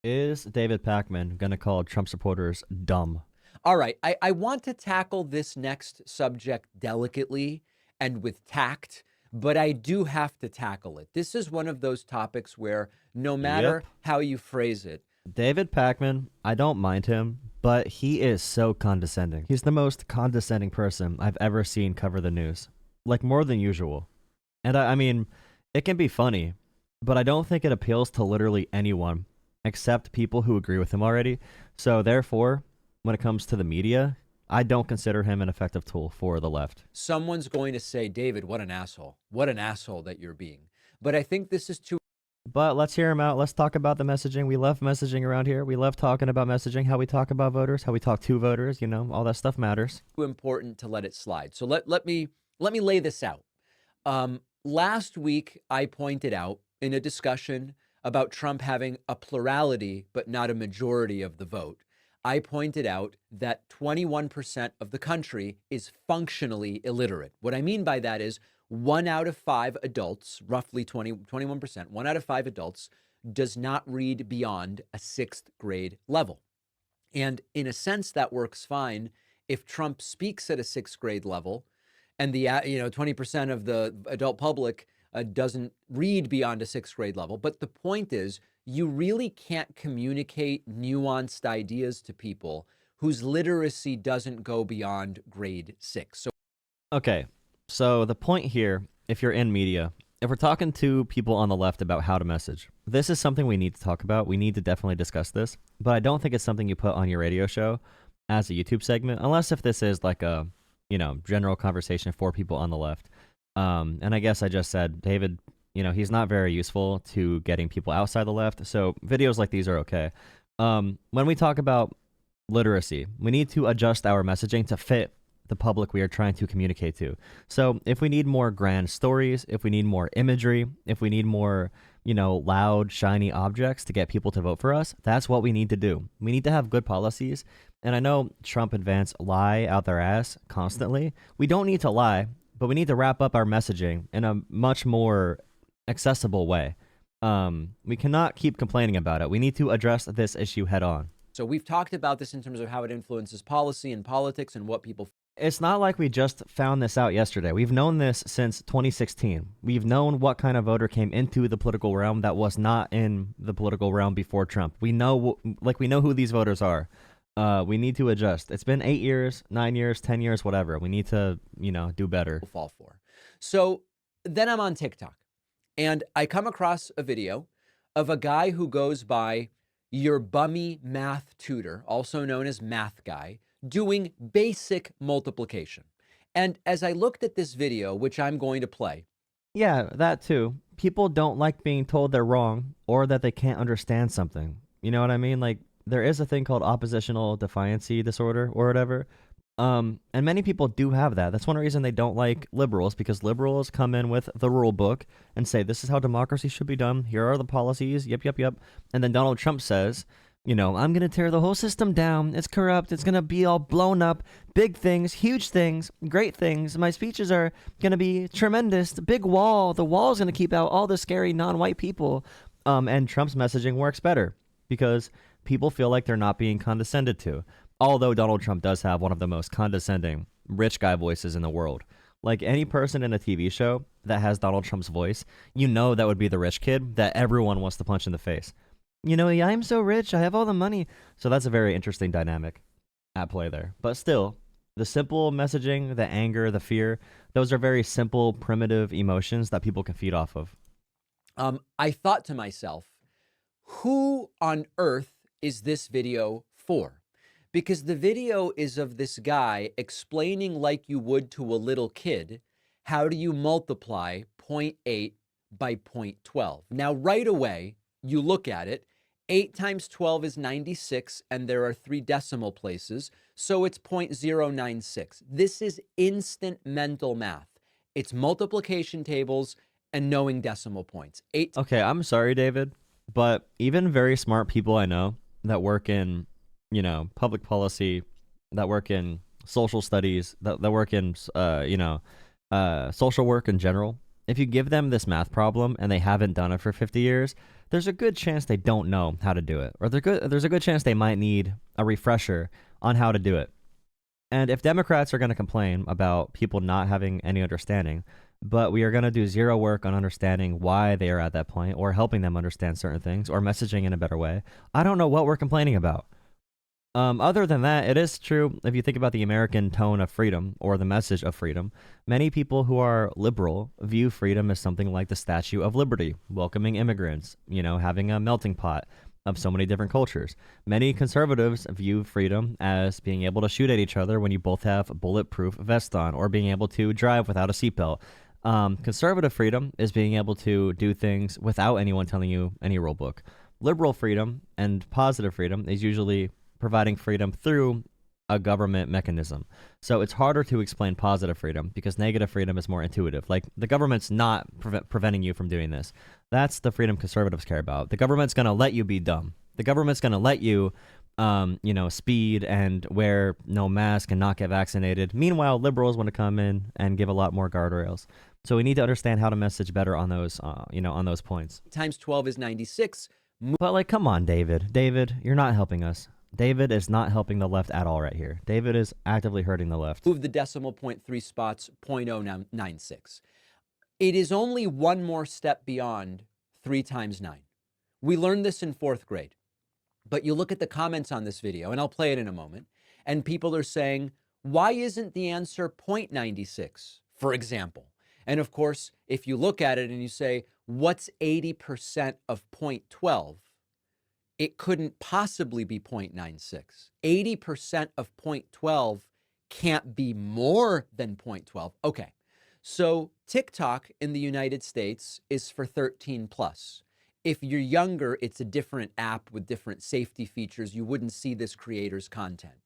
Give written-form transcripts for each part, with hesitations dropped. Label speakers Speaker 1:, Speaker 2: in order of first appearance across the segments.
Speaker 1: Is David Pakman going to call Trump supporters dumb?
Speaker 2: All right, I want to tackle this next subject delicately and with tact, but I do have to tackle it. This is one of those topics where no
Speaker 1: Yep.
Speaker 2: matter how you phrase it,
Speaker 1: David Pakman, I don't mind him, but he is so condescending. He's the most condescending person I've ever seen cover the news. Like, more than usual. And I mean, it can be funny, but I don't think it appeals to literally anyone except people who agree with him already. So, therefore, when it comes to the media, I don't consider him an effective tool for the left.
Speaker 2: someone's going to say, David, what an asshole. What an asshole that you're being. But I think this is too
Speaker 1: But let's hear him out. Let's talk about the messaging. We love messaging around here. We love talking about messaging, how we talk about voters, how we talk to voters, all that stuff matters.
Speaker 2: important to let it slide. So let me lay this out. Last week, I pointed out in a discussion about Trump having a plurality, but not a majority of the vote. I pointed out that 21% of the country is functionally illiterate. What I mean by that is 1 out of 5 adults, roughly 21%, 1 out of 5 adults does not read beyond a sixth grade level. And in a sense, that works fine if Trump speaks at a sixth grade level and the 20% of the adult public doesn't read beyond a sixth grade level. But the point is, you really can't communicate nuanced ideas to people whose literacy doesn't go beyond grade 6. So
Speaker 1: Okay, so the point here, if you're in media, if we're talking to people on the left about how to message, this is something we need to talk about. We need to definitely discuss this, but I don't think it's something you put on your radio show as a YouTube segment, unless if this is like a, general conversation for people on the left. And I guess I just said, David, he's not very useful to getting people outside the left, so videos like these are okay. When we talk about literacy, we need to adjust our messaging to fit the public we are trying to communicate to. So if we need more grand stories, if we need more imagery, if we need more, loud, shiny objects to get people to vote for us, that's what we need to do. We need to have good policies. And I know Trump and Vance lie out their ass constantly. We don't need to lie, but we need to wrap up our messaging in a much more accessible way. We cannot keep complaining about it. We need to address this issue head on.
Speaker 2: so we've talked about this in terms of how it influences policy and politics and what people.
Speaker 1: It's not like we just found this out yesterday. We've known this since 2016. We've known what kind of voter came into the political realm that was not in the political realm before Trump. We know, we know who these voters are. We need to adjust. It's been 8 years, 9 years, 10 years, whatever. We need to, do better.
Speaker 2: Fall for. So then I'm on TikTok and I come across a video of a guy who goes by your bummy math tutor, also known as Math Guy, doing basic multiplication. And as I looked at this video, which I'm going to play,
Speaker 1: Yeah, that too. People don't like being told they're wrong or that they can't understand something. You know what I mean? Like, there is a thing called oppositional defiancy disorder or whatever. And many people do have that. That's one reason they don't like liberals, because liberals come in with the rule book and say, this is how democracy should be done. Here are the policies. Yep, yep, yep. And then Donald Trump says, I'm going to tear the whole system down. It's corrupt. It's going to be all blown up. Big things, huge things, great things. My speeches are going to be tremendous. The big wall. The wall is going to keep out all the scary non-white people. And Trump's messaging works better because people feel like they're not being condescended to. Although Donald Trump does have one of the most condescending rich guy voices in the world. Like, any person in a TV show that has Donald Trump's voice, that would be the rich kid that everyone wants to punch in the face. Yeah, I'm so rich, I have all the money. So that's a very interesting dynamic at play there. But still, the simple messaging, the anger, the fear, those are very simple, primitive emotions that people can feed off of.
Speaker 2: I thought to myself, who on earth is this video for? Because the video is of this guy explaining, like you would to a little kid, how do you multiply 0.8 by 0.12? Now, right away, you look at it, 8 times 12 is 96, and there are 3 decimal places, so it's 0.096. This is instant mental math. It's multiplication tables and knowing decimal points.
Speaker 1: Okay, I'm sorry, David, but even very smart people I know that work in, public policy, that work in social studies, that work in, social work in general, If you give them this math problem and they haven't done it for 50 years, there's a good chance they don't know how to do it. Or there's a good chance they might need a refresher on how to do it. And if Democrats are going to complain about people not having any understanding, but we are going to do zero work on understanding why they are at that point or helping them understand certain things or messaging in a better way, I don't know what we're complaining about. Other than that, it is true, if you think about the American tone of freedom or the message of freedom, many people who are liberal view freedom as something like the Statue of Liberty, welcoming immigrants, having a melting pot of so many different cultures. Many conservatives view freedom as being able to shoot at each other when you both have bulletproof vests on, or being able to drive without a seatbelt. Conservative freedom is being able to do things without anyone telling you any rule book. Liberal freedom and positive freedom is usually providing freedom through a government mechanism. So it's harder to explain positive freedom because negative freedom is more intuitive. Like, the government's not preventing you from doing this. That's the freedom conservatives care about. The government's going to let you be dumb. The government's going to let you, speed and wear no mask and not get vaccinated. Meanwhile, liberals want to come in and give a lot more guardrails. So we need to understand how to message better on those, on those points.
Speaker 2: Times 12 is 96.
Speaker 1: But come on, David. David, you're not helping us. David is not helping the left at all right here. David is actively hurting the left.
Speaker 2: Move the decimal point 3 spots, 0.096. It is only one more step beyond 3 times 9. We learned this in 4th grade. But you look at the comments on this video, and I'll play it in a moment, and people are saying, why isn't the answer 0.96, for example? And of course, if you look at it and you say, what's 80% of 0.12? It couldn't possibly be 0.96. 80% of 0.12 can't be more than 0.12. Okay, so TikTok in the United States is for 13 plus. If you're younger, it's a different app with different safety features. You wouldn't see this creator's content.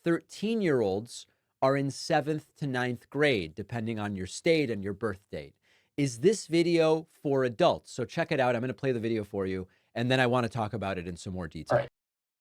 Speaker 2: 13-year-olds are in 7th to 9th grade, depending on your state and your birth date. Is this video for adults? So check it out. I'm going to play the video for you, and then I want to talk about it in some more detail.
Speaker 1: Right.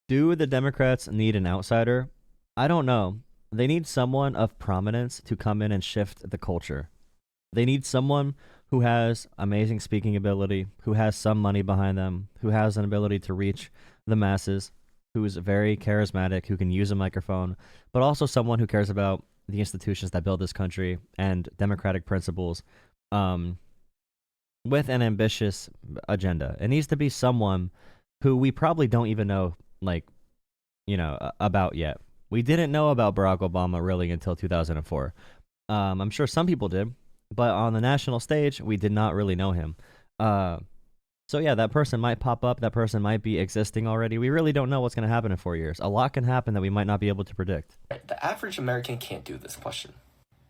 Speaker 1: Do the Democrats need an outsider? I don't know. They need someone of prominence to come in and shift the culture. They need someone who has amazing speaking ability, who has some money behind them, who has an ability to reach the masses, who is very charismatic, who can use a microphone, but also someone who cares about the institutions that build this country and democratic principles, with an ambitious agenda. It needs to be someone who we probably don't even know, about yet. We didn't know about Barack Obama really until 2004. I'm sure some people did, but on the national stage, we did not really know him. So yeah, that person might pop up. That person might be existing already. We really don't know what's going to happen in 4 years. A lot can happen that we might not be able to predict.
Speaker 3: The average American can't do this question.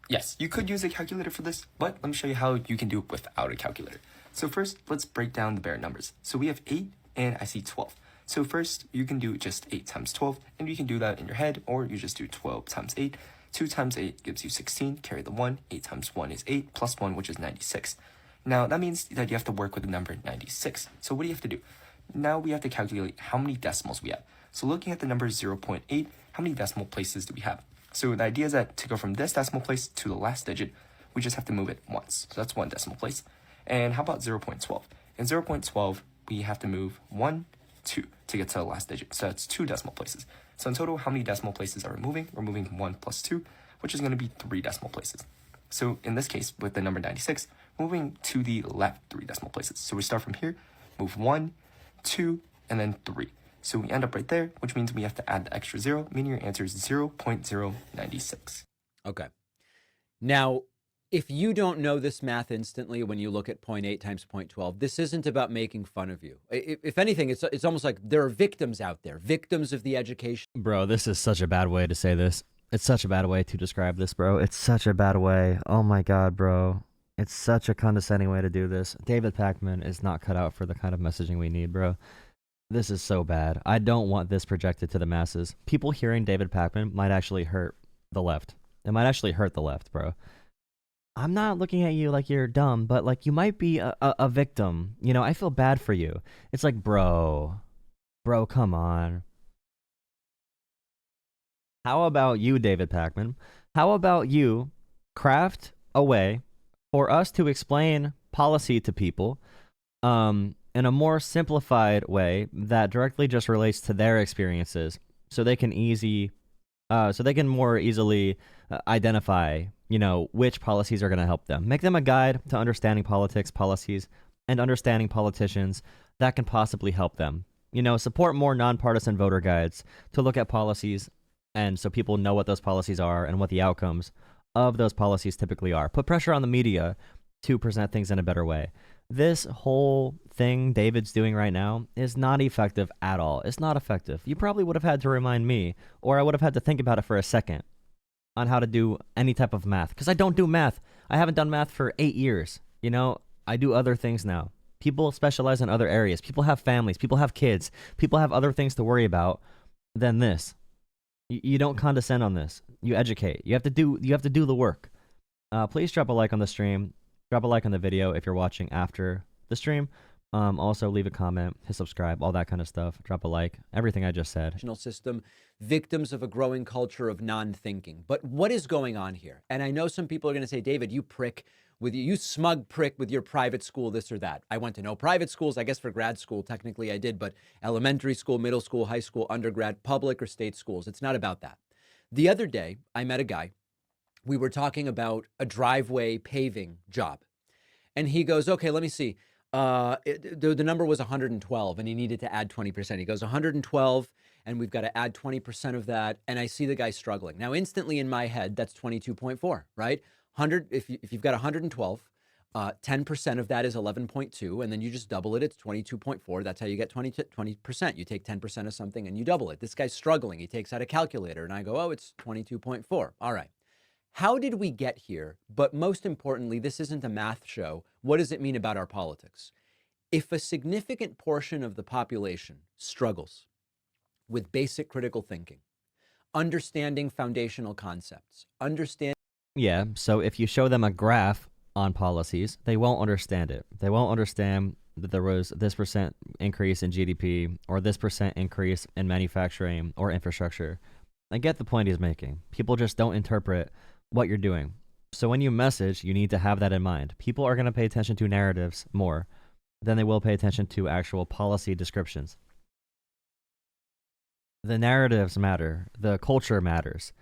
Speaker 3: Yes, you could use a calculator for this, but let me show you how you can do it without a calculator. So first, let's break down the bare numbers. So we have 8 and I see 12. So first, you can do just 8 times 12, and you can do that in your head, or you just do 12 times 8. 2 times 8 gives you 16, carry the 1. 8 times 1 is 8, plus 1, which is 96. Now, that means that you have to work with the number 96. So what do you have to do? Now we have to calculate how many decimals we have. So looking at the number 0.8, how many decimal places do we have? So the idea is that to go from this decimal place to the last digit, we just have to move it once. So that's 1 decimal place. And how about 0.12? In 0.12, we have to move 1, 2 to get to the last digit. So that's 2 decimal places. So in total, how many decimal places are we moving? We're moving 1 plus 2, which is going to be 3 decimal places. So in this case, with the number 96, moving to the left 3 decimal places. So we start from here, move 1, 2, and then 3. So we end up right there, which means we have to add the extra 0, meaning your answer is 0.096.
Speaker 2: Okay. Now, if you don't know this math instantly when you look at 0.8 times 0.12, this isn't about making fun of you. If anything, it's almost like there are victims out there, victims of the education.
Speaker 1: Bro, this is such a bad way to say this. It's such a bad way to describe this, bro. It's such a bad way. Oh my God, bro. It's such a condescending way to do this. David Pakman is not cut out for the kind of messaging we need, bro. This is so bad. I don't want this projected to the masses. People hearing David Pakman might actually hurt the left. It might actually hurt the left, bro. I'm not looking at you like you're dumb, but like you might be a victim. You know, I feel bad for you. It's like, bro, come on. How about you, David Pakman? How about you craft a way for us to explain policy to people in a more simplified way that directly just relates to their experiences, so they can more easily identify, which policies are going to help them. Make them a guide to understanding politics, policies, and understanding politicians that can possibly help them. Support more nonpartisan voter guides to look at policies, and so people know what those policies are and what the outcomes of those policies typically are. Put pressure on the media to present things in a better way. This whole thing David's doing right now is not effective at all. It's not effective. You probably would have had to remind me, or I would have had to think about it for a second on how to do any type of math, because I don't do math. I haven't done math for 8 years. I do other things now. People specialize in other areas. People have families. People have kids. People have other things to worry about than this. You don't condescend on this. You educate. You have to do the work. Please drop a like on the stream. Drop a like on the video if you're watching after the stream. Also, leave a comment, hit subscribe, all that kind of stuff. Drop a like, everything I just said.
Speaker 2: System, victims of a growing culture of non-thinking. But what is going on here? And I know some people are going to say, David, you prick, you smug prick with your private school, this or that. I went to no private schools. I guess for grad school, technically I did, but elementary school, middle school, high school, undergrad, public or state schools. It's not about that. The other day, I met a guy. We were talking about a driveway paving job. And he goes, okay, let me see. The number was 112 and he needed to add 20%. He goes 112 and we've got to add 20% of that. And I see the guy struggling. Now, instantly in my head, that's 22.4, right? 100. If you've got 112, 10% of that is 11.2. And then you just double it. It's 22.4. That's how you get 20%. You take 10% of something and you double it. This guy's struggling. He takes out a calculator and I go, oh, it's 22.4. All right. How did we get here? But most importantly, this isn't a math show. What does it mean about our politics? If a significant portion of the population struggles with basic critical thinking, understanding foundational concepts,
Speaker 1: Yeah, so if you show them a graph on policies, they won't understand it. They won't understand that there was this percent increase in GDP or this percent increase in manufacturing or infrastructure. I get the point he's making. People just don't interpret what you're doing. So when you message, you need to have that in mind. People are going to pay attention to narratives more than they will pay attention to actual policy descriptions. The narratives matter. The culture matters.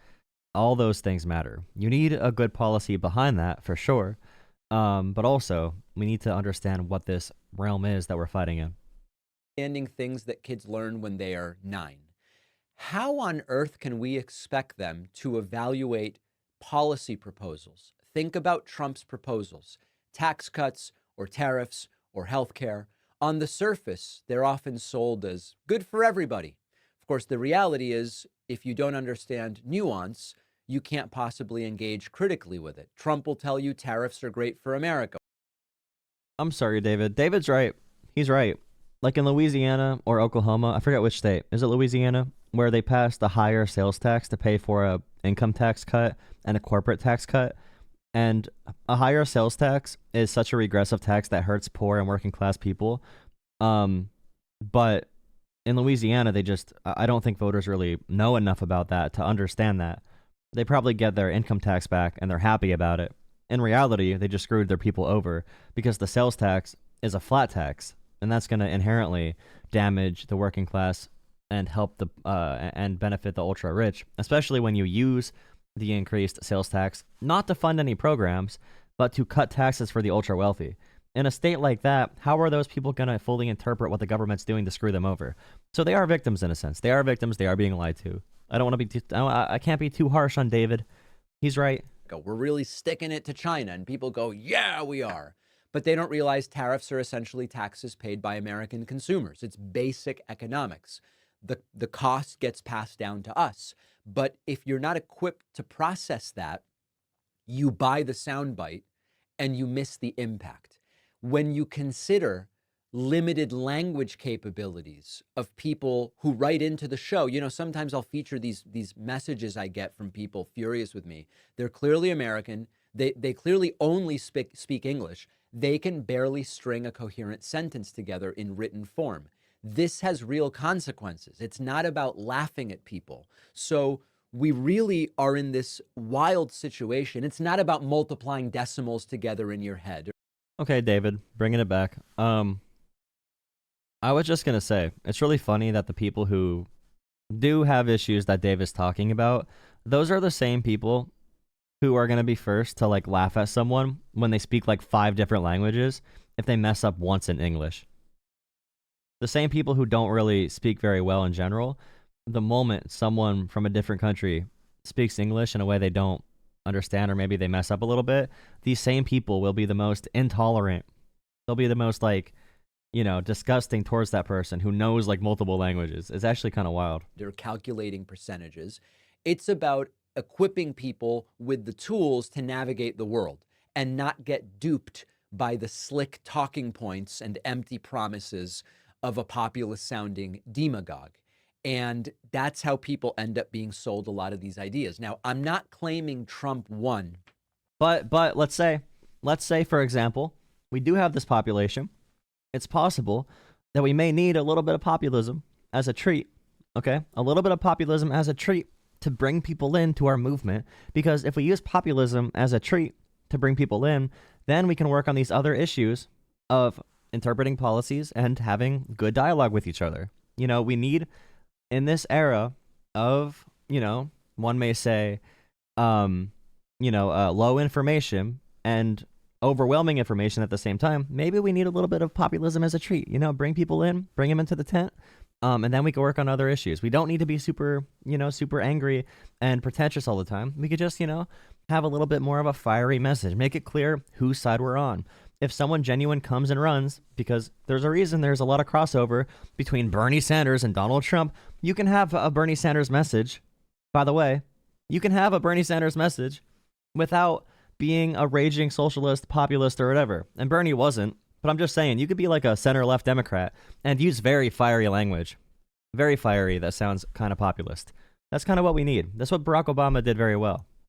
Speaker 1: All those things matter. You need a good policy behind that for sure. But also, we need to understand what this realm is that we're fighting in.
Speaker 2: Understanding things that kids learn when they are 9. How on earth can we expect them to evaluate policy proposals? Think about Trump's proposals, tax cuts or tariffs or healthcare. On the surface, they're often sold as good for everybody. Of course, the reality is if you don't understand nuance, you can't possibly engage critically with it. Trump will tell you tariffs are great for America.
Speaker 1: I'm sorry, David. David's right. He's right. Like in Louisiana or Oklahoma, I forget which state. Is it Louisiana? Where they passed a higher sales tax to pay for a income tax cut and a corporate tax cut. And a higher sales tax is such a regressive tax that hurts poor and working class people. But in Louisiana, I don't think voters really know enough about that to understand that. They probably get their income tax back and they're happy about it. In reality, they just screwed their people over because the sales tax is a flat tax, and that's going to inherently damage the working class and help and benefit the ultra rich, especially when you use the increased sales tax not to fund any programs, but to cut taxes for the ultra wealthy. In a state like that, how are those people going to fully interpret what the government's doing to screw them over? So they are victims in a sense. They are victims. They are being lied to. I don't want to be I can't be too harsh on David. He's right.
Speaker 2: We're really sticking it to China, and people go, yeah, we are. But they don't realize tariffs are essentially taxes paid by American consumers. It's basic economics. The cost gets passed down to us. But if you're not equipped to process that, you buy the soundbite and you miss the impact. When you consider limited language capabilities of people who write into the show, sometimes I'll feature these messages I get from people furious with me. They're clearly American. They clearly only speak English. They can barely string a coherent sentence together in written form. This has real consequences. It's not about laughing at people. So we really are in this wild situation. It's not about multiplying decimals together in your head.
Speaker 1: Okay, David, bringing it back. I was just gonna say it's really funny that the people who do have issues that Dave is talking about, those are the same people who are gonna be first to like laugh at someone when they speak like 5 different languages if they mess up once in English. The same people who don't really speak very well in general, the moment someone from a different country speaks English in a way they don't understand or maybe they mess up a little bit, these same people will be the most intolerant. They'll be the most like, disgusting towards that person who knows like multiple languages. It's actually kind of wild.
Speaker 2: They're calculating percentages. It's about equipping people with the tools to navigate the world and not get duped by the slick talking points and empty promises of a populist sounding demagogue. And that's how people end up being sold a lot of these ideas. Now, I'm not claiming Trump won.
Speaker 1: But let's say for example, we do have this population. It's possible that we may need a little bit of populism as a treat, okay? A little bit of populism as a treat to bring people into our movement, because if we use populism as a treat to bring people in, then we can work on these other issues of interpreting policies and having good dialogue with each other. We need, in this era of, one may say, low information and overwhelming information at the same time, maybe we need a little bit of populism as a treat. Bring people in, bring them into the tent, and then we can work on other issues. We don't need to be super angry and pretentious all the time. We could just, have a little bit more of a fiery message. Make it clear whose side we're on. If someone genuine comes and runs, because there's a reason there's a lot of crossover between Bernie Sanders and Donald Trump, you can have a Bernie Sanders message. By the way, you can have a Bernie Sanders message without being a raging socialist, populist, or whatever. And Bernie wasn't, but I'm just saying, you could be like a center-left Democrat and use very fiery language. Very fiery that sounds kind of populist. That's kind of what we need. That's what Barack Obama did very well.